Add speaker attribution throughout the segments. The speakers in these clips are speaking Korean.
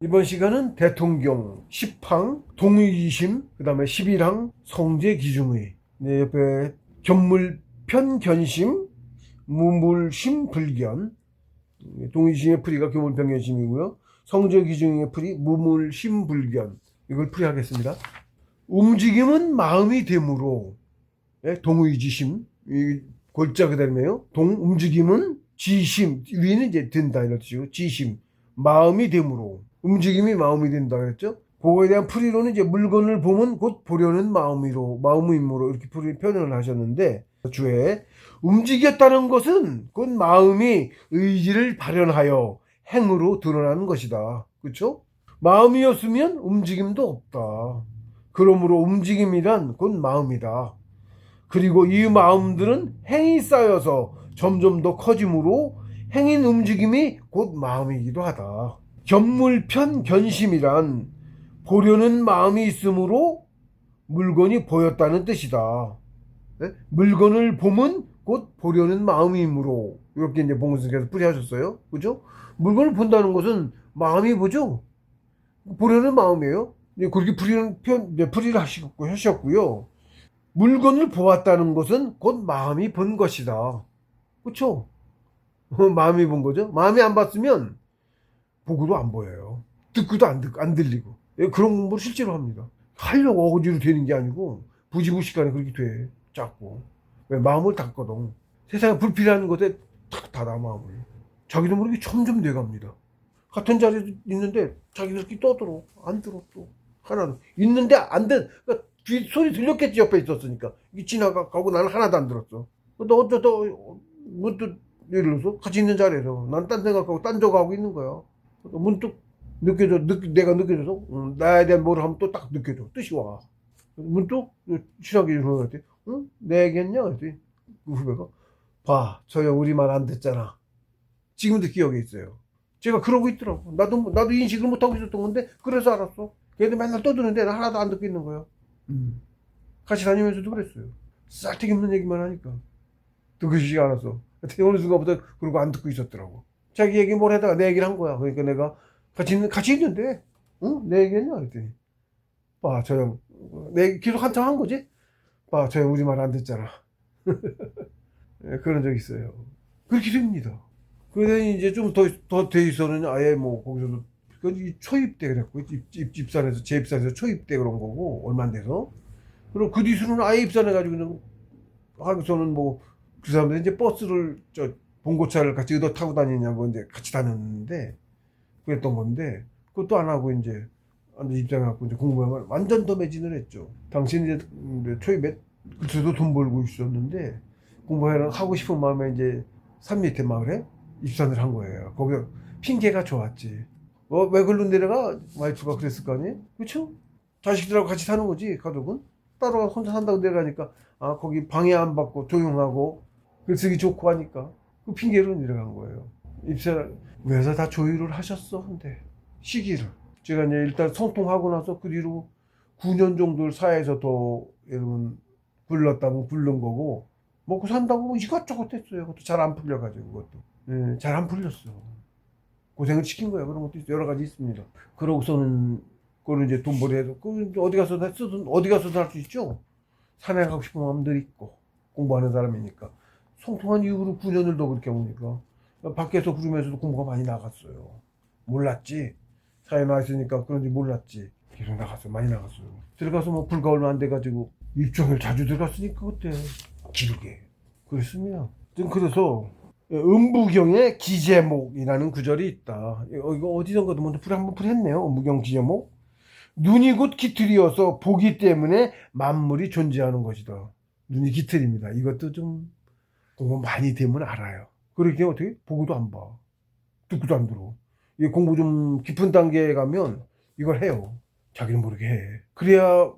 Speaker 1: 이번 시간은 대통경, 10항, 동의기심, 그 다음에 11항, 성제기중의, 네, 옆에 견물편, 견심, 무물심, 불견, 동의기심의 풀이가 견물편, 견심이고요. 성제기중의 풀이 무물심, 불견, 이걸 풀이하겠습니다. 움직임은 마음이 되므로, 네, 동의지심, 이 골자 그다음에요. 움직임은 지심, 위는 이제 된다 이런 뜻이고, 지심, 마음이 되므로. 움직임이 마음이 된다 그랬죠. 그거에 대한 풀이로는 이제 물건을 보면 곧 보려는 마음이므로 이렇게 표현을 하셨는데, 주에 움직였다는 것은 곧 마음이 의지를 발현하여 행으로 드러나는 것이다. 그렇죠? 마음이었으면 움직임도 없다. 그러므로 움직임이란 곧 마음이다. 그리고 이 마음들은 행이 쌓여서 점점 더 커지므로 행인 움직임이 곧 마음이기도 하다. 견물편 견심이란 보려는 마음이 있으므로 물건이 보였다는 뜻이다. 네? 물건을 보면 곧 보려는 마음이므로 이렇게 이제 봉선생께서 풀이하셨어요. 그죠? 물건을 본다는 것은 마음이 보죠. 보려는 마음이에요. 그렇게 풀이를 하셨고요. 물건을 보았다는 것은 곧 마음이 본 것이다. 그렇죠? 마음이 본 거죠. 마음이 안 봤으면 보고도 안 보여요. 듣고도 안 들리고. 그런 공부를 실제로 합니다. 하려고 억지로 되는 게 아니고 부지불식간에 그렇게 돼. 자꾸. 왜 마음을 닫거든. 세상에 불필요한 것에 탁 닫아 마음을. 자기도 모르게 점점 돼갑니다. 같은 자리에 있는데 자기들끼리 떠들어. 안 들어 또. 하나도. 있는데 안 돼. 그러니까 귀 소리 들렸겠지 옆에 있었으니까. 이게 지나가고 나는 하나도 안 들었어. 너 어쩌다 문득 예를 들어서 같이 있는 자리에서 난 딴 생각하고 딴 적 하고 있는 거야. 문득 내가 느껴져서 나에 대한 뭐를 하면 또 딱 느껴져. 뜻이 와. 문득 친하게 후배한테 응? 내 얘기했냐? 그랬더니 그 후배가 봐, 저 형 우리 말 안 듣잖아. 지금도 기억에 있어요. 제가 그러고 있더라고. 나도 인식을 못하고 있었던 건데 그래서 알았어. 걔들 맨날 떠드는데 나 하나도 안 듣고 있는 거야. 같이 다니면서도 그랬어요. 쌀데기 없는 얘기만 하니까 듣고 싶지 않았어. 어느 순간부터 그러고 안 듣고 있었더라고. 자기 얘기 뭘 하다가 내 얘기를 한 거야. 그러니까 내가 같이 있는데 응? 내 얘기했냐? 그랬더니 봐, 저 형. 내 계속 한참 한 거지? 봐, 저 형 우리 말 안 듣잖아. 예, 그런 적 있어요. 그렇게 됩니다. 그래서 이제 좀 더 돼 있어는 아예 뭐 거기서도 초입대 그랬고 입산해서 재입산해서 초입대 그런 거고 얼마 안 돼서 그리고 그 뒤수는 아예 입산해가지고 그냥 하고서는 뭐 그 사람들이 이제 버스를 봉고차를 같이 얻어 타고 다니냐고 이제 같이 다녔는데 그랬던 건데 그것도 안 하고 이제 입장해갖고 이제 공부하면 완전 더 매진을 했죠. 당시는 이제 초입에 그때도 돈 벌고 있었는데 공부하고 싶은 마음에 이제 산 밑에 마을에 입산을 한 거예요. 거기 핑계가 좋았지. 왜 글로 내려가? 와이프가 그랬을 거 아니에요? 그쵸? 자식들하고 같이 사는 거지, 가족은. 따로 혼자 산다고 내려가니까, 아, 거기 방해 안 받고 조용하고, 그 쓰기 좋고 하니까. 그 핑계로 내려간 거예요. 입사를, 왜서 다 조율을 하셨어, 근데. 시기를. 제가 이제 일단 성통하고 나서 그 뒤로 9년 정도를 사회에서 더, 여러분, 굴렀다고 굴른 거고, 먹고 산다고 뭐 이것저것 했어요. 그것도 잘 안 풀려가지고, 그것도. 예, 잘 안 풀렸어. 고생을 시킨 거야. 그런 것도 여러 가지 있습니다. 그러고서는, 그걸 이제 돈 벌이해서, 어디 가서 쓰든, 어디 가서도 할 수 있죠? 산에 가고 싶은 마음도 있고, 공부하는 사람이니까. 성통한 이후로 9년을 더 그렇게 오니까. 밖에서 부르면서도 공부가 많이 나갔어요. 몰랐지. 사회 나왔으니까 그런지 몰랐지. 계속 나갔어요. 많이 나갔어요. 들어가서 뭐 불과 얼마 안 돼가지고, 입장을 자주 들어갔으니까 그때 길게. 그랬습니다. 그래서, 음부경의 기제목이라는 구절이 있다. 이거 어디선가도 먼저 한번 풀했네요. 음부경 기제목. 눈이 곧 깃틀이어서 보기 때문에 만물이 존재하는 것이다. 눈이 깃틀입니다. 이것도 좀 공부 많이 되면 알아요. 그렇게 어떻게 보고도 안 봐. 듣고도 안 들어. 이 공부 좀 깊은 단계에 가면 이걸 해요. 자기는 모르게 해. 그래야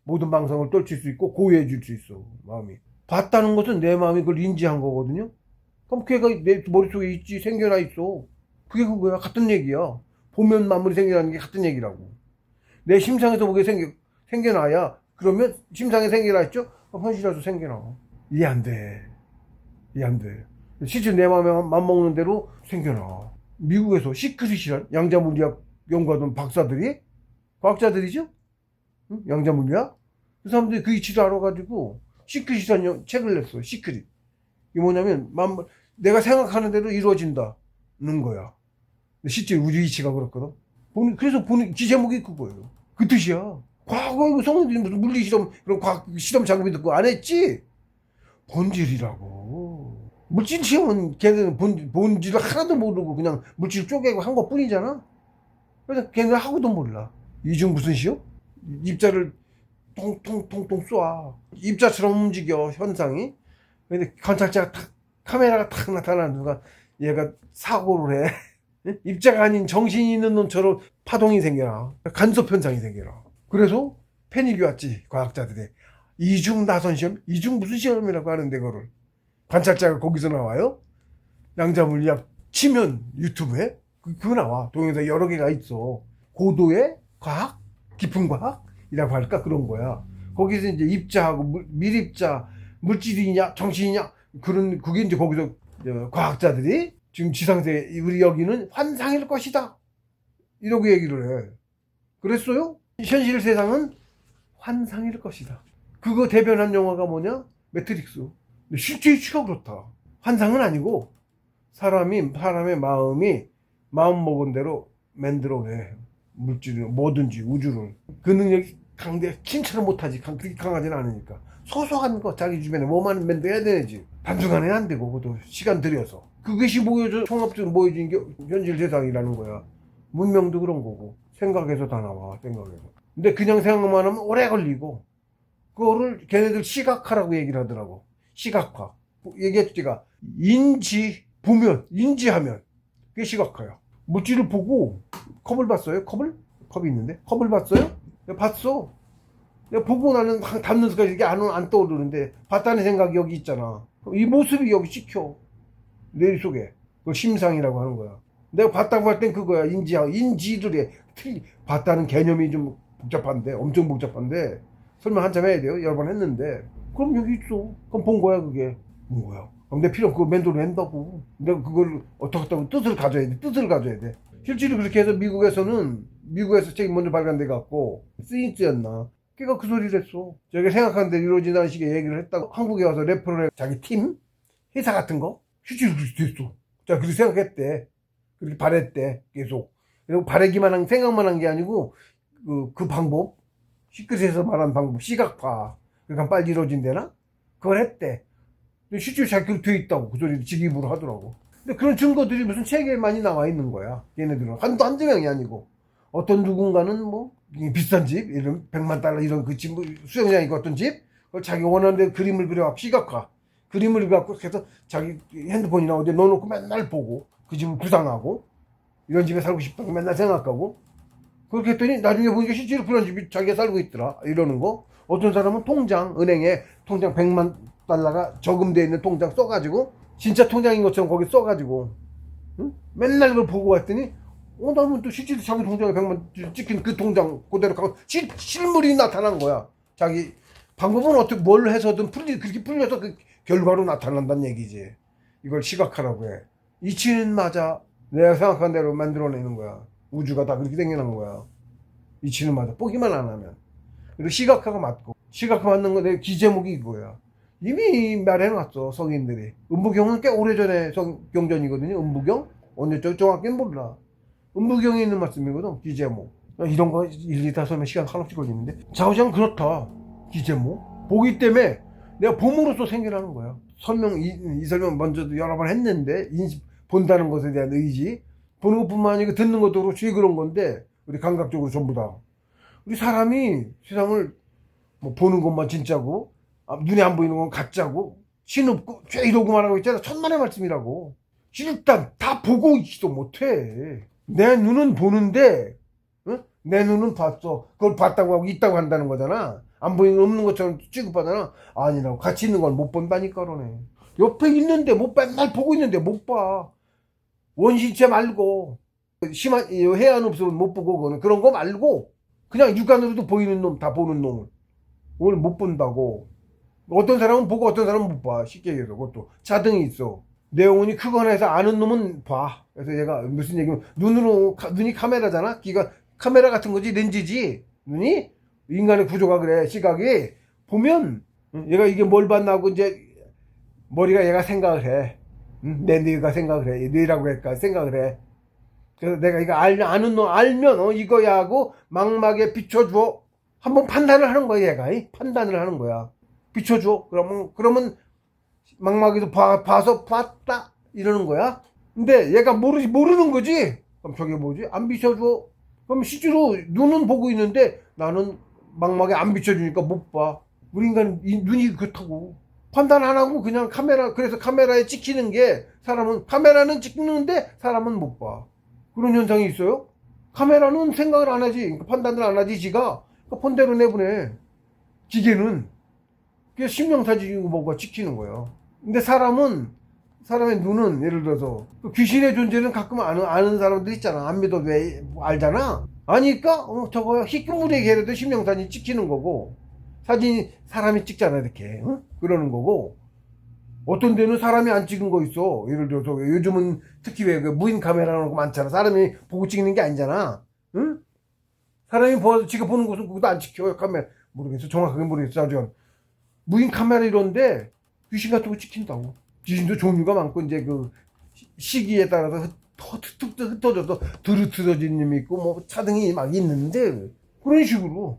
Speaker 1: 모든 망상을 떨칠 수 있고 고해해 줄 수 있어. 마음이. 봤다는 것은 내 마음이 그걸 인지한 거거든요. 그럼 걔가 내 머릿속에 있지, 생겨나 있어. 그게 그거야. 같은 얘기야. 보면 만물이 생겨나는 게 같은 얘기라고. 내 심상에서 보게 생겨나야, 그러면 심상에 생겨나 있죠? 그럼 현실에서 생겨나. 이해 안 돼. 이해 안 돼. 실제 내 마음에 맘먹는 대로 생겨나. 미국에서 시크릿이란 양자물리학 연구하던 박사들이, 과학자들이죠? 응? 양자물리학? 그 사람들이 그 이치를 알아가지고 시크릿이라는 책을 냈어. 시크릿. 이게 뭐냐면 내가 생각하는 대로 이루어진다는 거야. 근데 실제 우주 이치가 그렇거든. 그래서 보는 기제목이 그거예요. 그 뜻이야. 과거에 성인들이 무슨 물리 실험 그런 과학 실험 장비 듣고 안 했지. 본질이라고. 물질 시험은 걔네는 본질을 하나도 모르고 그냥 물질 쪼개고 한 것뿐이잖아. 그래서 걔네는 하고도 몰라. 이중 무슨 시험? 입자를 통통통통 쏴. 입자처럼 움직여 현상이. 근데 관찰자가 탁 카메라가 탁 나타나는 순간 얘가 사고를 해. 입자가 아닌 정신이 있는 놈처럼 파동이 생겨나. 간섭 현상이 생겨나. 그래서 패닉이 왔지 과학자들이. 이중 나선 시험? 이중 무슨 시험이라고 하는데 그거를. 관찰자가 거기서 나와요. 양자물리학 치면 유튜브에 그거 나와. 동영상 여러 개가 있어. 고도의 과학? 깊은 과학이라고 할까? 그런 거야. 거기서 이제 입자하고 밀입자, 물질이냐, 정신이냐, 그게 이제 거기서 과학자들이 지금 지상세, 우리 여기는 환상일 것이다. 이러고 얘기를 해. 그랬어요? 현실 세상은 환상일 것이다. 그거 대변한 영화가 뭐냐? 매트릭스. 근데 실제 이치가 그렇다. 환상은 아니고 사람의 마음이 마음 먹은 대로 만들어내. 물질을 뭐든지 우주를. 그 능력이 강대 킹처럼 못하지. 그렇게 강하지는 않으니까. 소소한 거 자기 주변에 뭐만 만들어야 되지. 단순간에 안 되고 그것도 시간 들여서. 그것이 통합적으로 보여진 게 현실 세상이라는 거야. 문명도 그런 거고. 생각에서 다 나와. 생각에서. 근데 그냥 생각만 하면 오래 걸리고 그거를 걔네들 시각화라고 얘기를 하더라고. 시각화. 얘기했지 제가. 인지하면 그게 시각화야. 물질을 보고 컵을 봤어요? 컵이 있는데? 컵을 봤어요? 내가 봤어. 내가 보고 나는 담는 순간 이게 안 떠오르는데 봤다는 생각이 여기 있잖아. 이 모습이 여기 찍혀. 뇌 속에. 그걸 심상이라고 하는 거야. 내가 봤다고 할 땐 그거야. 인지를 해. 봤다는 개념이 좀 복잡한데, 엄청 복잡한데, 설명 한참 해야 돼요. 여러 번 했는데. 그럼 여기 있어. 그럼 본 거야, 그게. 본 거야. 그럼 내 필요 그거 맨돌로 한다고. 내가 그걸 어떻게 했다고 뜻을 가져야 돼. 실제로 그렇게 해서 미국에서 책이 먼저 발간돼 갖고, 스인스였나. 걔가 그 소리를 했어. 자기가 생각하는 대로 이루어진다는 식의 얘기를 했다고. 한국에 와서 래퍼를 해. 자기 팀? 회사 같은 거? 실제로 그렇게 됐어. 자, 그렇게 생각했대. 그렇게 바랬대. 계속. 그리고 생각만 한 게 아니고, 그 방법, 시크릿에서 말한 방법, 시각화. 그러니까 빨리 이루어진대나? 그걸 했대. 근데 실제로 잘 그렇게 돼 있다고. 그 소리를 직입으로 하더라고. 근데 그런 증거들이 무슨 책에 많이 나와 있는 거야. 얘네들은. 한두 명이 아니고. 어떤 누군가는 뭐, 비싼 집, 이런 $100만 이런 그 집, 수영장이고 어떤 집, 그걸 자기 원하는 대로 그림을 그려갖고 시각화. 그림을 갖고 해서 자기 핸드폰이나 어디에 넣어놓고 맨날 보고, 그 집을 구상하고, 이런 집에 살고 싶다고 맨날 생각하고, 그렇게 했더니 나중에 보니까 실제로 그런 집이 자기가 살고 있더라. 이러는 거. 어떤 사람은 은행에 통장 $100만 저금되어 있는 통장 써가지고, 진짜 통장인 것처럼 거기 써가지고, 응? 맨날 그걸 보고 왔더니, 나는 또 실제로 자기 통장에 100만 찍힌 그 통장 그대로 가고, 실물이 나타난 거야. 자기, 방법은 어떻게 뭘 해서든 그렇게 풀려서 그 결과로 나타난다는 얘기지. 이걸 시각화라고 해. 이치는 맞아. 내가 생각한 대로 만들어내는 거야. 우주가 다 그렇게 생겨난 거야. 이치는 맞아. 보기만 안 하면. 그리고 시각화가 맞고. 시각화 맞는 거 내 기제목이 이거야. 이미 말해놨어, 성인들이. 음부경은 꽤 오래전에 경전이거든요. 음부경? 언제적 정확히는 몰라. 음부경에 있는 말씀이거든, 기제목. 이런 거 일일이 다 설명 시간 한없이 걸리는데. 좌우장 그렇다. 기제목. 보기 때문에 내가 봄으로써 생겨나는 거야. 이 설명 먼저도 여러 번 했는데, 본다는 것에 대한 의지. 보는 것뿐만 아니고 듣는 것도 그렇지 그런 건데, 우리 감각적으로 전부 다. 우리 사람이 세상을 뭐 보는 것만 진짜고, 눈에 안 보이는 건 가짜고, 신없고, 이러고 말하고 있잖아. 천만의 말씀이라고. 일단 다 보고 있지도 못해. 내 눈은 보는데, 응? 내 눈은 봤어. 그걸 봤다고 하고 있다고 한다는 거잖아. 안 보이는 없는 것처럼 취급하잖아. 아니라고. 같이 있는 걸 못 본다니까 그러네. 옆에 있는데 맨날 보고 있는데 못 봐. 원시체 말고 심한 해안 없으면 못 보고 그런 거 말고 그냥 육안으로도 보이는 놈 다 보는 놈을 오늘 못 본다고. 어떤 사람은 보고 어떤 사람은 못 봐. 쉽게 얘기해서 그것도 차등이 있어. 내 영혼이 크거나 해서 아는 놈은 봐. 그래서 얘가 무슨 얘기면 눈이 카메라잖아. 귀가 카메라 같은 거지, 렌즈지. 눈이 인간의 구조가 그래. 시각이 보면 얘가 이게 뭘 봤나고 이제 머리가 얘가 생각을 해. 내 뇌가 생각을 해. 뇌라고 할까 생각을 해. 그래서 내가 이거 아는 놈 알면 이거야 하고 망막에 비춰줘. 한번 판단을 하는 거야 얘가. 판단을 하는 거야. 비춰줘. 그러면 망막에도 봐서 봤다 이러는 거야. 근데 얘가 모르는 거지. 그럼 저게 뭐지? 안 비춰줘. 그럼 실제로 눈은 보고 있는데 나는 망막에 안 비춰주니까 못 봐. 우리 인간은 눈이 그렇다고. 판단 안 하고 그냥 그래서 카메라에 찍히는 게 카메라는 찍는데 사람은 못 봐. 그런 현상이 있어요. 카메라는 생각을 안 하지. 판단을 안 하지 지가. 폰대로 내보내. 기계는. 그게 심령사진이고 뭐가 찍히는 거예요. 근데 사람의 눈은 예를 들어서 귀신의 존재는 가끔 아는 사람들 있잖아. 안 믿어도 왜 알잖아. 아니까 저거 희끄무리게 해도 심령사진이 찍히는 거고, 사진이 사람이 찍잖아 이렇게. 그러는 거고, 어떤 데는 사람이 안 찍은 거 있어. 예를 들어서 요즘은 특히 왜 무인 카메라라는 거 많잖아. 사람이 보고 찍는 게 아니잖아. 응? 사람이 지가 보는 곳은 그것도 안 찍혀. 카메라 모르겠어. 정확하게 모르겠어. 나중에 무인 카메라 이런데 귀신 같은 거 찍힌다고. 귀신도 종류가 많고 이제 그 시기에 따라서 흩어져서 드루트러진 놈이 있고 뭐 차등이 막 있는데, 그런 식으로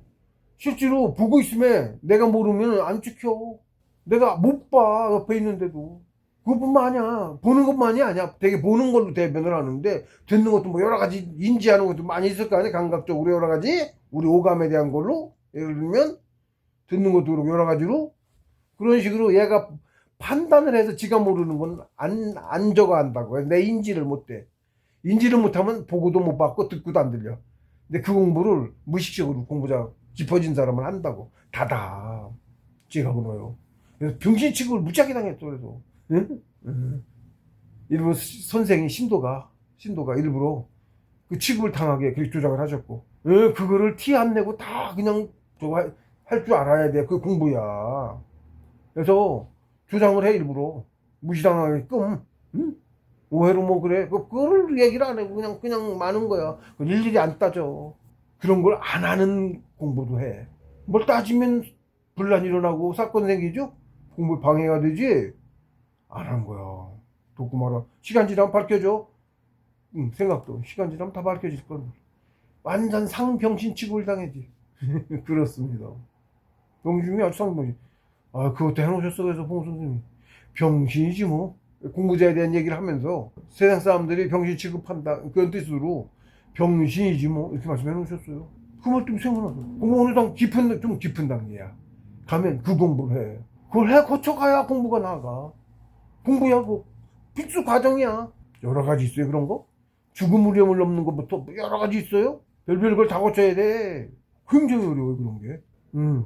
Speaker 1: 실제로 보고 있으면 내가 모르면 안 찍혀. 내가 못 봐 옆에 있는데도. 그것뿐만 아니야. 보는 것만이 아니야. 되게 보는 걸로 대변을 하는데 듣는 것도 뭐 여러 가지 인지하는 것도 많이 있을 거 아니야. 감각적으로 여러 가지 우리 오감에 대한 걸로 예를 들면 듣는 것도 그렇고 여러 가지로 그런 식으로 얘가 판단을 해서 지가 모르는 건 안 적어 한다고. 내 인지를 못해. 인지를 못하면 보고도 못 받고 듣고도 안 들려. 근데 그 공부를 무의식적으로 공부자 깊어진 사람은 한다고. 다다. 지가 그래요. 그래서 병신 취급을 무지하게 당했어. 그래서 응? 일부러 선생이 신도가 일부러 그 취급을 당하게 그렇게 조작을 하셨고, 그거를 티 안 내고 다 그냥 할 줄 알아야 돼. 그 공부야. 그래서 조장을 해 일부러 무시당하게끔. 응? 오해로 뭐 그래. 그걸 얘기를 안 하고 그냥 많은 거야. 일일이 안 따져. 그런 걸 안 하는 공부도 해. 뭘 따지면 분란 일어나고 사건 생기죠? 공부 방해가 되지? 안 하는 거야. 돕고 말아. 시간 지나면 밝혀져. 생각도. 시간 지나면 다 밝혀질 건. 완전 상병신 취급을 당했지. 그렇습니다. 병신이 아주 상병신. 그것도 해놓으셨어. 그래서 봉 선생님이. 병신이지 뭐. 공부자에 대한 얘기를 하면서 세상 사람들이 병신 취급한다. 그런 뜻으로 병신이지 뭐. 이렇게 말씀해 놓으셨어요. 그 말 좀 생각나서. 공부 어느 좀 깊은 단계야. 가면 그 공부를 해. 그걸 해 거쳐가야 공부가 나아가. 공부야 뭐 필수 과정이야. 여러 가지 있어요 그런 거. 죽음 위험을 넘는 것부터 여러 가지 있어요. 별별 걸 다 거쳐야 돼. 굉장히 어려워요 그런 게.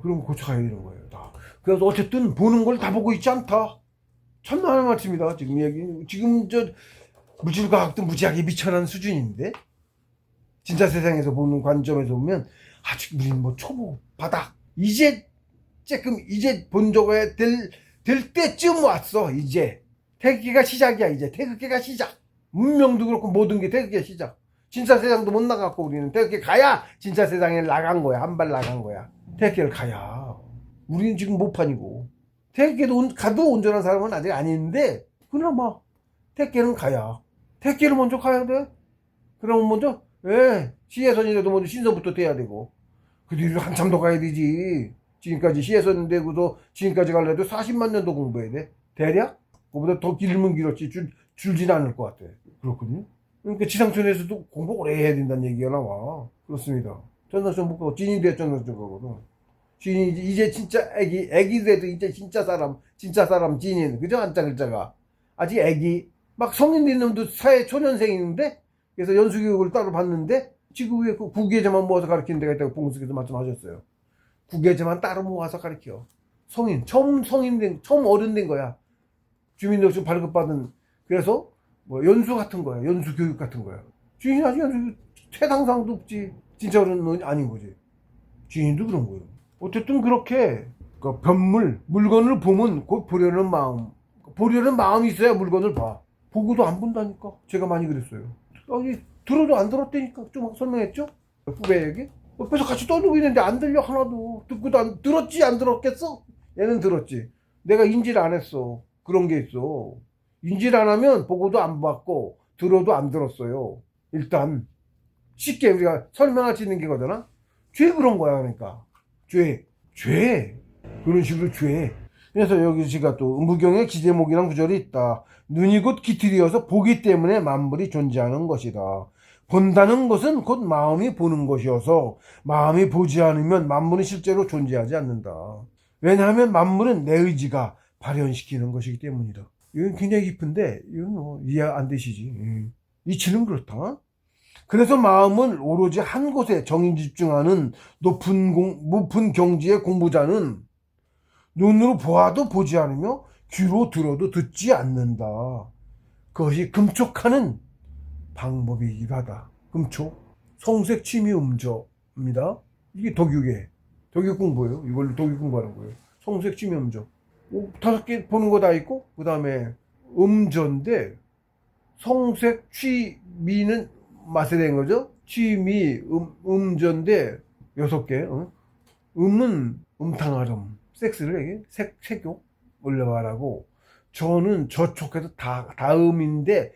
Speaker 1: 그런 거 고쳐가야 되는 거예요 다. 그래서 어쨌든 보는 걸 다 보고 있지 않다. 천만의 말씀이다. 지금 저 물질과학도 무지하게 미천한 수준인데, 진짜 세상에서 보는 관점에서 보면 아직 우리는 뭐 초보 바닥. 이제 본적어야 될 때쯤 왔어. 이제 태극기가 시작이야. 이제 태극기가 시작. 문명도 그렇고 모든 게 태극기가 시작. 진짜 세상도 못 나갔고 우리는 태극기 가야 진짜 세상에 나간 거야. 한 발 나간 거야. 태극기를 가야. 우리는 지금 못판이고. 태극기도 가도 온전한 사람은 아직 아닌데, 그나마 태극기는 가야. 태극기를 먼저 가야 돼. 그러면 먼저 시해선이라도 먼저 신선부터 돼야 되고, 그 뒤로 한참 더 가야 되지. 지금까지 시해선 되고도 지금까지 가려도 40만 년도 공부해야 돼. 대략? 그보다 더 길었지. 줄진 않을 것 같아. 그렇거든요. 그러니까 지상천에서도 공부 오래 해야 된다는 얘기가 나와. 그렇습니다. 전산청 못 가고 진이 돼 전산청 가거든. 진이 이제 진짜 애기 돼도 이제 진짜 사람 진인. 그죠? 한자 글자가. 아직 애기. 막 성인 된 놈도 사회 초년생인데, 그래서 연수교육을 따로 받는데, 지구에 그 구계제만 모아서 가르치는 데가 있다고 봉수께서 말씀하셨어요. 구계제만 따로 모아서 가르쳐. 처음 어른 된 거야. 주민등록증 발급받은. 그래서 뭐 연수 같은 거야. 연수 교육 같은 거야. 주인이 아직 연수 최상상도 없지. 진짜 어른은 아닌 거지. 주인도 그런 거예요. 어쨌든 그렇게 그 물건을 보면 곧 보려는 마음, 보려는 마음이 있어야 물건을 봐. 보고도 안 본다니까. 제가 많이 그랬어요. 아니, 들어도 안 들었다니까. 좀 설명했죠? 후배에게. 옆에서 같이 떠들고 있는데 안 들려 하나도. 듣고도 안 들었지 안 들었겠어? 얘는 들었지. 내가 인지를 안 했어. 그런 게 있어. 인지를 안 하면 보고도 안 봤고 들어도 안 들었어요. 일단 쉽게 우리가 설명할 수 있는 게 거잖아. 죄 그런 거야. 그러니까 죄 그런 식으로 죄. 그래서 여기 제가 또 무경에 기대목이란 구절이 있다. 눈이 곧 깃들이어서 보기 때문에 만물이 존재하는 것이다. 본다는 것은 곧 마음이 보는 것이어서 마음이 보지 않으면 만물은 실제로 존재하지 않는다. 왜냐하면 만물은 내 의지가 발현시키는 것이기 때문이다. 이건 굉장히 깊은데 이건 뭐 이해 안 되시지. 이치는 그렇다. 그래서 마음은 오로지 한 곳에 정인 집중하는 높은 경지의 공부자는 눈으로 보아도 보지 않으며 귀로 들어도 듣지 않는다. 그것이 금촉하는 방법이기도 하다. 금촉. 성색취미음조입니다. 이게 덕육 공부예요. 이걸로 덕육 공부하는 거예요. 성색취미음조. 5개 보는 거 다 있고, 그 다음에 음조인데, 성색취미는 맛에 된 거죠. 취미, 음조인데, 6개. 음은 음탕하름. 섹스를 색욕 올려가라고. 저는 저촉해서 다음인데,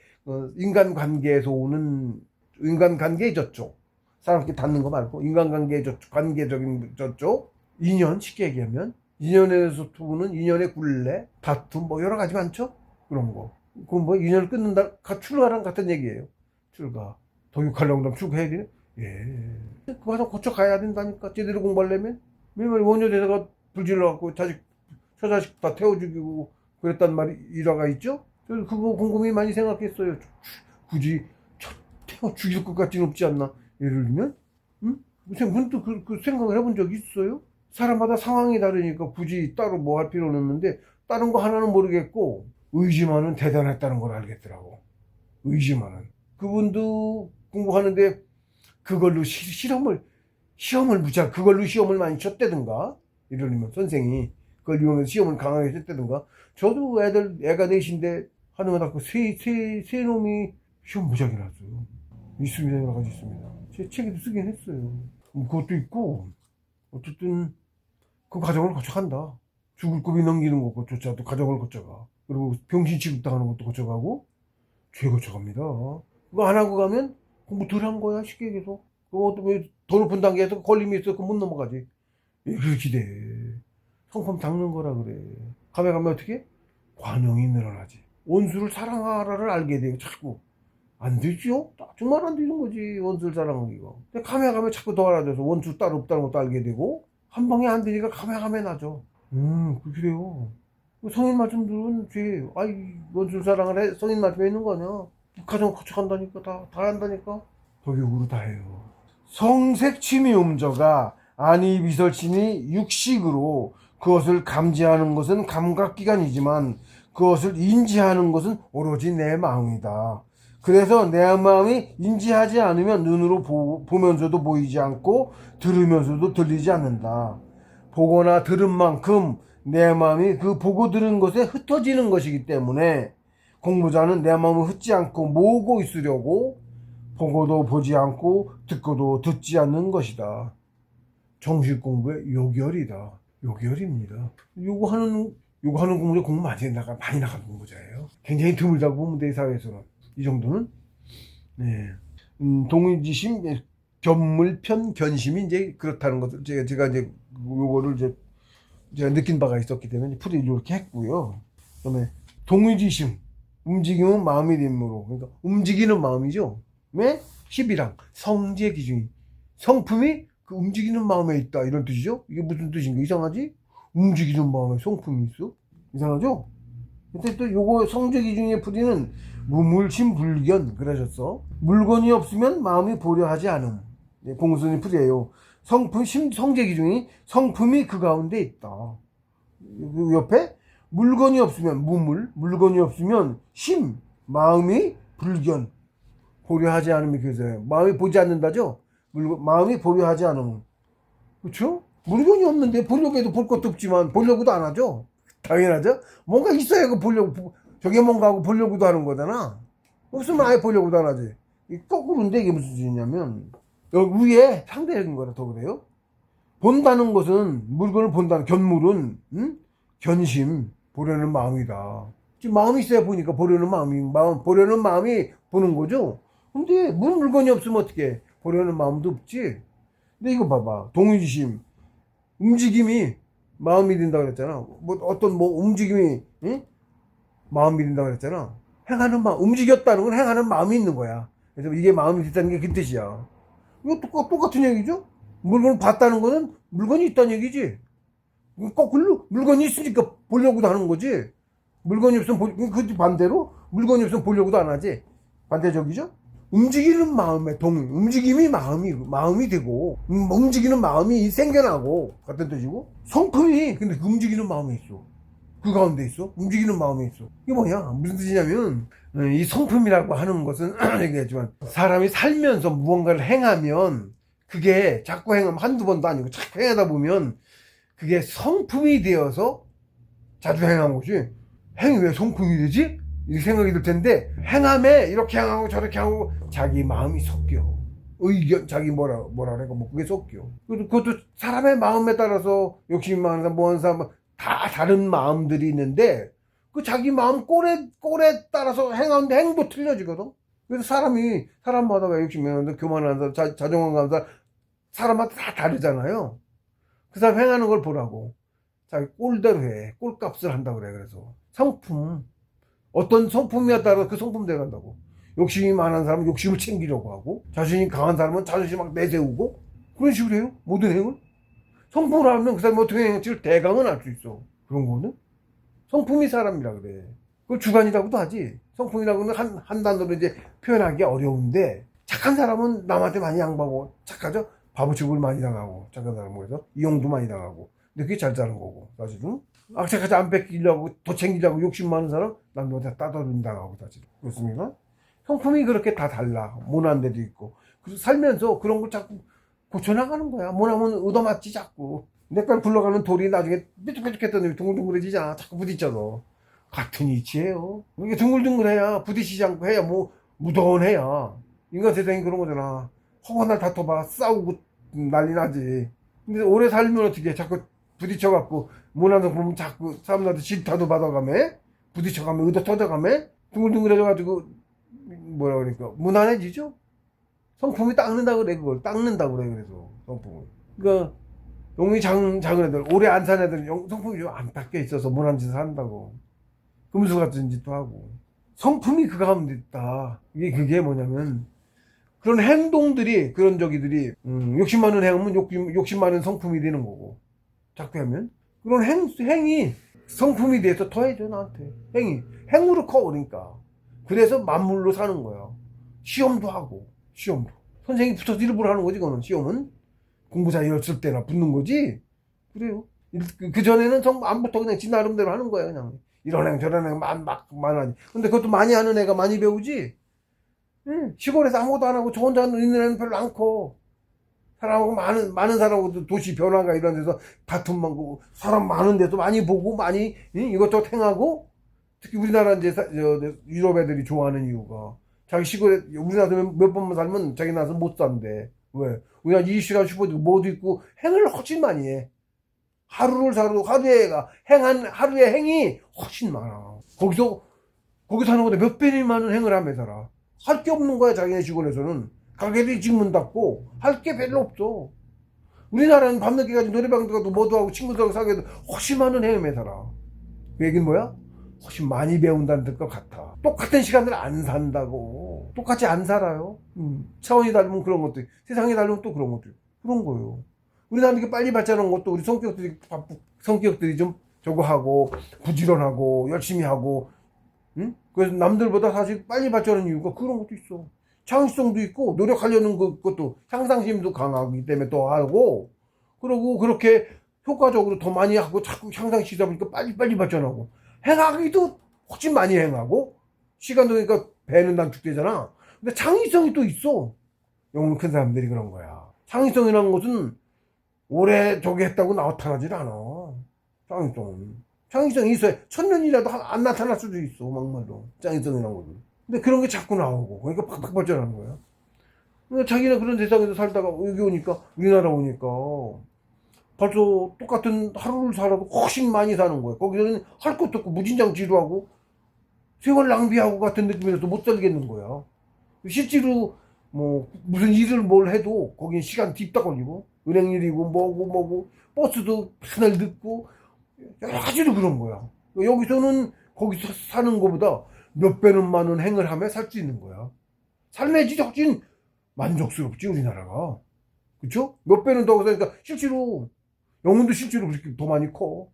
Speaker 1: 인간관계에서 오는, 인간관계의 저쪽. 사람끼리 닿는 거 말고, 인간관계의 저쪽, 관계적인 저쪽. 인연, 쉽게 얘기하면. 인연에서 오는 인연의 굴레, 다툼, 뭐 여러 가지 많죠? 그런 거. 그건 뭐 인연을 끊는다, 출가랑 같은 얘기예요. 출가. 덕육하려고 그러면 출가해야 되네? 예. 그거 가서 고쳐가야 된다니까, 제대로 공부하려면. 왜냐면 원효대사가 불질러갖고 처자식 다 태워 죽이고 그랬단 말이 일화가 있죠? 그래서 그거 곰곰이 많이 생각했어요. 굳이 태워 죽일 것 같지는 없지 않나? 예를 들면, 응? 문득 그 생각을 해본 적이 있어요? 사람마다 상황이 다르니까 굳이 따로 뭐 할 필요는 없는데, 다른 거 하나는 모르겠고, 의지만은 대단했다는 걸 알겠더라고. 의지만은. 그분도 공부하는데, 그걸로 그걸로 시험을 많이 쳤다든가, 이러면 선생이, 그걸 이용해서 시험을 강하게 쳤다든가, 저도 애가 넷인데, 하나마다 세 놈이 시험 무지하게 났어요. 있습니다, 여러 가지 있습니다. 제 책에도 쓰긴 했어요. 그것도 있고, 어쨌든 그 과정을 거쳐간다. 죽을 고비 넘기는 것조차도 과정을 거쳐가. 그리고 병신 취급당하는 것도 거쳐가고 죄 거쳐갑니다. 그거 안 하고 가면 공부 덜 한 거야. 쉽게 얘기해서. 그것도 왜 더 높은 단계에서 걸림이 있어 그 못 넘어가지. 그렇게 돼. 성품 닦는 거라 그래. 가면 어떻게? 관용이 늘어나지. 원수를 사랑하라를 알게 돼요. 자꾸. 안 되죠? 정말 안 되는 거지. 원수를 사랑하기가. 근데 가면 자꾸 더 알아져서 원수 따로 없다는 것도 알게 되고, 한 방에 안 되니까 가면 나죠. 그래요. 성인 말씀들은 원수 사랑을 해. 성인 말씀에 있는 거 아니야. 가정 거쳐간다니까. 다 한다니까. 덕육으로 다 해요. 성색취미음조가 아니 비설신이 육식으로 그것을 감지하는 것은 감각기관이지만 그것을 인지하는 것은 오로지 내 마음이다. 그래서 내 마음이 인지하지 않으면 눈으로 보면서도 보이지 않고 들으면서도 들리지 않는다. 보거나 들은 만큼 내 마음이 그 보고 들은 것에 흩어지는 것이기 때문에 공부자는 내 마음을 흩지 않고 모으고 있으려고 보고도 보지 않고 듣고도 듣지 않는 것이다. 정식 공부의 요결이다. 요결입니다. 요거 하는 공부자 공부 많이 나가는 공부자예요. 굉장히 드물다고 보면 돼, 사회에서는. 이 정도는. 네. 동의지심, 견물편, 견심이 이제 그렇다는 것을 제가 이제 요거를 제가 느낀 바가 있었기 때문에 풀이를 이렇게 했고요. 그다음에 동의지심, 움직임은 마음의 임무로. 그러니까 움직이는 마음이죠. 왜? 11항 성지의 기준이 성품이 그 움직이는 마음에 있다 이런 뜻이죠. 이게 무슨 뜻인가? 이상하지? 움직이는 마음에 성품이 있어? 이상하죠? 근데 또 요거 성지 기준의 풀이는 무물심불견 그러셨어. 물건이 없으면 마음이 보려 하지 않음. 공순이 풀이에요. 성제 기준이 성품이 그 가운데 있다. 그 옆에 물건이 없으면 물건이 없으면 마음이 불견. 보려 하지 않음이 그래서 마음이 보지 않는다죠. 마음이 보려 하지 않음. 그렇죠? 물건이 없는데 보려고 해도 볼 것도 없지만 보려고도 안 하죠. 당연하죠. 뭔가 있어야 그 보려고, 저게 뭔가 하고 보려고도 하는 거잖아. 없으면 아예 보려고도 안 하지. 거꾸로인데 이게 무슨 소리냐면, 여기 위에 상대적인 거라 더 그래요. 본다는 것은, 물건을 본다는, 견물은, 견심, 보려는 마음이다. 지금 마음이 있어야 보니까 보려는 보려는 마음이 보는 거죠. 근데 물건이 없으면 어떻게 보려는 마음도 없지. 근데 이거 봐봐. 동의심, 움직임이 마음이 된다고 그랬잖아. 뭐 어떤 움직임이, 응? 마음이 된다고 그랬잖아. 행하는 마음, 움직였다는 건 행하는 마음이 있는 거야. 그래서 이게 마음이 있다는 게 그 뜻이야. 이거 똑같은 얘기죠? 물건을 봤다는 거는 물건이 있다는 얘기지. 거꾸로 물건이 있으니까 보려고도 하는 거지. 물건이 없으면 그 반대로 물건이 없으면 보려고도 안 하지. 반대적이죠? 움직이는 마음의 움직임이 마음이 되고, 움직이는 마음이 생겨나고, 같은 뜻이고, 성품이, 근데 그 움직이는 마음이 있어. 그 가운데 있어. 움직이는 마음이 있어. 이게 뭐냐? 무슨 뜻이냐면, 이 성품이라고 하는 것은, 얘기했지만, 사람이 살면서 무언가를 행하면, 그게 자꾸 행하면 한두 번도 아니고, 자꾸 행하다 보면, 그게 성품이 되어서 자주 행한 것이, 행이 왜 성품이 되지? 이렇게 생각이 들 텐데, 행함에 이렇게 행하고 저렇게 하고 자기 마음이 섞여. 자기 뭐라 그래가 뭐 그게 섞여. 그것도 사람의 마음에 따라서 욕심이 많은 사람, 뭐 하는 사람 다 다른 마음들이 있는데, 그 자기 마음 꼴에 따라서 행하는데 행도 틀려지거든. 그래서 사람마다 왜 욕심이 많은데, 교만한 사람, 자존감 가는 사람, 사람마다 다 다르잖아요. 그 사람 행하는 걸 보라고. 자기 꼴대로 해. 꼴값을 한다 그래. 그래서 성품, 어떤 성품에 따라 그 성품대로 간다고. 욕심이 많은 사람은 욕심을 챙기려고 하고, 자신이 강한 사람은 자존심 막 내세우고, 그런 식으로 해요. 모든 행을. 성품을 하면 그 사람이 어떻게 행할지를 대강은 알 수 있어. 그런 거는. 성품이 사람이라 그래. 그걸 주관이라고도 하지. 성품이라고는 한 단어로 이제 표현하기 어려운데, 착한 사람은 남한테 많이 양보하고, 착하죠? 바보 취급을 많이 당하고, 착한 사람은 그래서 이용도 많이 당하고. 근데 그게 잘 사는 거고, 사실은. 악착같이 안 뺏기려고, 더 챙기려고 욕심 많은 사람, 남들한테 따돌림당하고, 사실. 그렇습니까? 성품이 그렇게 다 달라. 모난 데도 있고. 그래서 살면서 그런 걸 자꾸 고쳐나가는 거야. 모나면 얻어맞지, 자꾸. 내깔 굴러가는 돌이 나중에 삐죽삐죽했더니 둥글둥글해지잖아. 자꾸 부딪혀서. 같은 이치예요. 이게 둥글둥글해야, 부딪히지 않고 해야, 무던해야. 인간 세상이 그런 거잖아. 허구한 날 다퉈봐. 싸우고 난리 나지. 근데 오래 살면 어떻게 해? 자꾸 부딪혀갖고, 모나는 보면 자꾸 사람들한테 질타도 받아가며, 부딪혀가며, 의도 터져가며, 둥글둥글해져가지고, 뭐라 그러니까, 무난해지죠? 성품이 닦는다 그래, 그걸. 닦는다 그래, 그래서, 성품을. 그러니까, 용이 작은 애들, 오래 안 산 애들, 성품이 좀 안 닦여 있어서 무난 짓을 한다고. 금수 같은 짓도 하고. 성품이 그 가운데 있다. 그게 뭐냐면, 그런 행동들이, 그런 저기들이, 욕심 많은 행하면 욕심 많은 성품이 되는 거고. 자꾸 하면. 그런 행이 성품이 돼서 더해져, 나한테. 행으로 커, 그러니까. 그래서 만물로 사는 거야. 시험도 하고, 시험도. 선생님이 붙어서 일부러 하는 거지, 그거는. 시험은. 공부 잘했을 때나 붙는 거지. 그래요. 그 전에는 안 붙어, 그냥 지 나름대로 하는 거야, 그냥. 이런 애, 저런 애, 많아지. 근데 그것도 많이 하는 애가 많이 배우지. 시골에서 아무것도 안 하고 저 혼자 있는 애는 별로 않고. 사람하고 많은 사람하고 도시 변화가 이런 데서 다툼 많고, 사람 많은 데도 많이 보고, 많이, 이것저것 행하고, 특히 우리나라 이제, 유럽 애들이 좋아하는 이유가, 자기 시골에, 우리나라에서 몇 번만 살면 자기 나라에서 못 산대. 왜? 우리나라 20시간 슈퍼도 뭐도 있고, 행을 훨씬 많이 해. 하루를 살아도 하루의 행이 훨씬 많아. 거기 사는 것보다 몇 배니 많은 행을 하며 살아. 할 게 없는 거야, 자기네 시골에서는. 가게들이 지금 문 닫고, 할 게 별로 없어. 우리나라는 밤늦게까지 노래방도 가도 뭐도 하고 친구들하고 사귀어도 훨씬 많은 행을 살아. 그 얘기는 뭐야? 훨씬 많이 배운다는 것 같아. 똑같은 시간을 안 산다고. 똑같이 안 살아요. 차원이 다르면 그런 것도, 세상이 다르면 또 그런 것도, 그런 거예요. 우리나라 이렇게 빨리 발전한 것도 우리 성격들이 좀 저거 하고, 부지런하고, 열심히 하고, 그래서 남들보다 사실 빨리 발전한 이유가 그런 것도 있어. 창의성도 있고, 노력하려는 것도, 상상심도 강하기 때문에 또 하고, 그러고 그렇게 효과적으로 더 많이 하고, 자꾸 상상시다 보니까 빨리 발전하고, 행하기도 훨씬 많이 행하고, 시간도 그러니까 배는 단축되잖아. 근데 창의성이 또 있어. 영혼 큰 사람들이 그런 거야. 창의성이라는 것은 오래 저기 했다고 나타나질 않아. 창의성은. 창의성이 있어야 1000년이라도 안 나타날 수도 있어. 막말로 창의성이라는 거는. 근데 그런 게 자꾸 나오고 그러니까 팍팍 발전하는 거야. 근데 자기는 그런 세상에서 살다가 여기 오니까 우리나라 오니까 벌써 똑같은 하루를 살아도 훨씬 많이 사는 거야. 거기서는 할 것도 없고 무진장 지루하고 세월 낭비하고 같은 느낌이라서 못 살겠는 거야. 실제로 뭐 무슨 일을 뭘 해도 거긴 시간 딥다 걸리고 은행 일이고 뭐고 버스도 맨날 늦고 여러 가지로 그런 거야. 여기서는 거기서 사는 것보다 몇 배는 많은 행을 하며 살 수 있는 거야. 삶의 질이 훨씬 만족스럽지 우리나라가. 그쵸? 몇 배는 더 사니까 실제로 영혼도 실제로 그렇게 더 많이 커.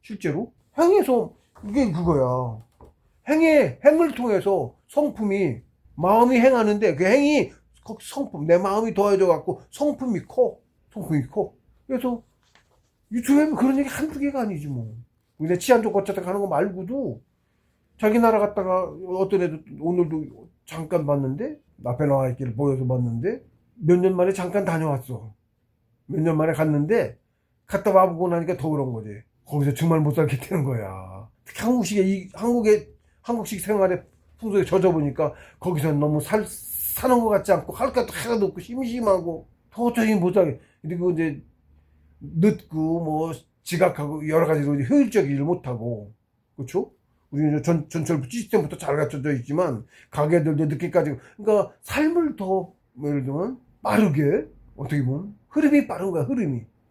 Speaker 1: 실제로 행에서 이게 그거야. 행을 통해서 성품이 마음이 행하는데 그 행이 성품 내 마음이 더해져 갖고 성품이 커. 그래서 유튜브에 그런 얘기 한두 개가 아니지 뭐. 우리네 치안조 거쳐다 가는 거 말고도 자기 나라 갔다가 어떤 애도 오늘도 잠깐 봤는데 앞에 나와 있기를 보여서 봤는데 몇 년 만에 잠깐 다녀왔어. 몇 년 만에 갔는데 갔다 와보고 나니까 더 그런 거지. 거기서 정말 못 살겠다는 거야. 특히 한국식 생활에 풍속에 젖어보니까 거기서 너무 사는 것 같지 않고 할 것도 하나도 없고 심심하고 도저히 못 살게. 그리고 이제 늦고 뭐 지각하고 여러 가지로 효율적이지 못하고 그렇죠? 우리는 전철 시스템부터 잘 갖춰져 있지만 가게들도 늦게까지 그러니까 삶을 더 예를 들면 빠르게 어떻게 보면 흐름이 빠른 거야.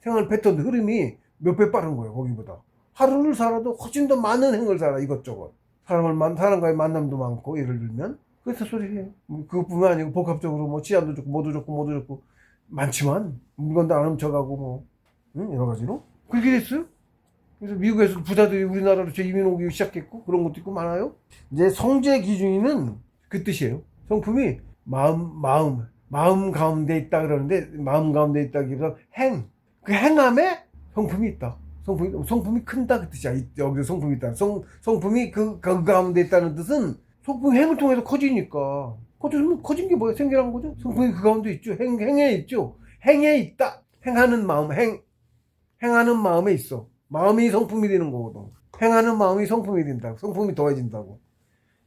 Speaker 1: 생활 패턴도 흐름이 몇 배 빠른 거예요. 거기보다 하루를 살아도 훨씬 더 많은 행을 살아. 이것저것 사람과의 만남도 많고 예를 들면 그래서 소리해. 그것뿐만 아니고 복합적으로 뭐 치안도 좋고 뭐도 좋고 많지만 물건도 안 훔쳐가고 뭐 여러 가지로 그렇게 됐어요. 그래서 미국에서 부자들이 우리나라로 이민 오기 시작했고 그런 것도 있고 많아요. 이제 성재 기준이는 그 뜻이에요. 성품이 마음 가운데 있다 그러는데 마음 가운데 있다기보다 그 행함에 성품이 있다. 성품이 큰다 그 뜻이야. 여기서 성품이 있다. 성품이 그 가운데 있다는 뜻은 성품이 행을 통해서 커지니까. 커진 게 뭐야? 생기라는 거죠. 성품이 그 가운데 있죠. 행에 있죠. 행에 있다. 행하는 마음, 행하는 마음에 있어. 마음이 성품이 되는 거거든. 행하는 마음이 성품이 된다고. 성품이 더해진다고.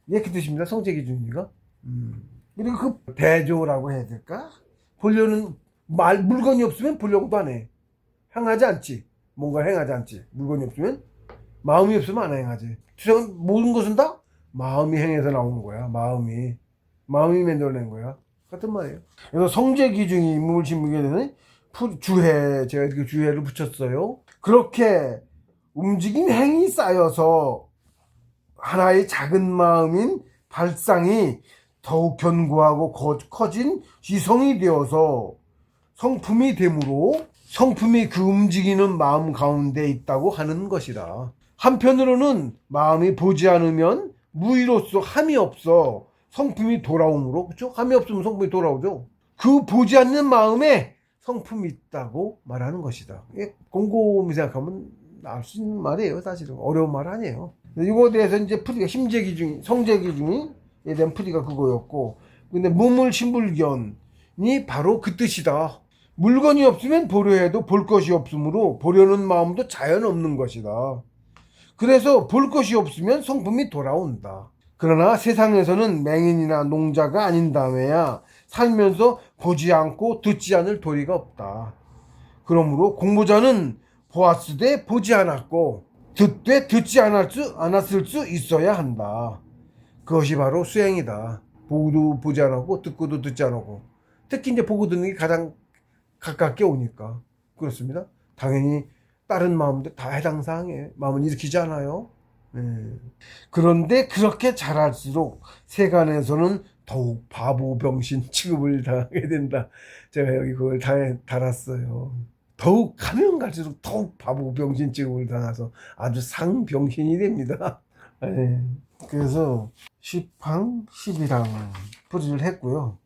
Speaker 1: 이게 그 뜻입니다. 성재 기준이가. 그리고 그 대조라고 해야 될까? 물건이 없으면 보려고도 안 해. 행하지 않지. 뭔가 행하지 않지. 물건이 없으면 마음이 없으면 안 행하지. 모든 것은 다 마음이 행해서 나오는 거야. 마음이 만들어낸 거야. 같은 말이에요. 그래서 성재 기준이 인물 신문에 되는 주해, 제가 이렇게 주해를 붙였어요. 그렇게 움직인 행이 쌓여서 하나의 작은 마음인 발상이 더욱 견고하고 커진 지성이 되어서 성품이 되므로 성품이 그 움직이는 마음 가운데 있다고 하는 것이다. 한편으로는 마음이 보지 않으면 무의로서 함이 없어 성품이 돌아오므로, 그렇죠? 함이 없으면 성품이 돌아오죠. 그 보지 않는 마음에 성품이 있다고 말하는 것이다. 곰곰이 생각하면 나올 수 있는 말이에요. 사실은 어려운 말 아니에요. 이거에 대해서 이제 풀이가 성재 기준에 대한 풀이가 그거였고, 근데 무물심불견이 바로 그 뜻이다. 물건이 없으면 보려 해도 볼 것이 없으므로 보려는 마음도 자연 없는 것이다. 그래서 볼 것이 없으면 성품이 돌아온다. 그러나 세상에서는 맹인이나 농자가 아닌다며야 살면서 보지 않고 듣지 않을 도리가 없다. 그러므로 공부자는 보았으되 보지 않았고 듣되 듣지 않았을 수 있어야 한다. 그것이 바로 수행이다. 보고도 보지 않았고 듣고도 듣지 않았고 특히 이제 보고 듣는 게 가장 가깝게 오니까 그렇습니다. 당연히 다른 마음도 다 해당 사항에 마음은 일으키지 않아요. 그런데 그렇게 잘할수록 세간에서는 더욱 바보 병신 취급을 당하게 된다. 제가 여기 그걸 달았어요. 더욱 가면 갈수록 더욱 바보 병신 취급을 당해서 아주 상병신이 됩니다. 그래서 10항 11항 풀이를 했고요.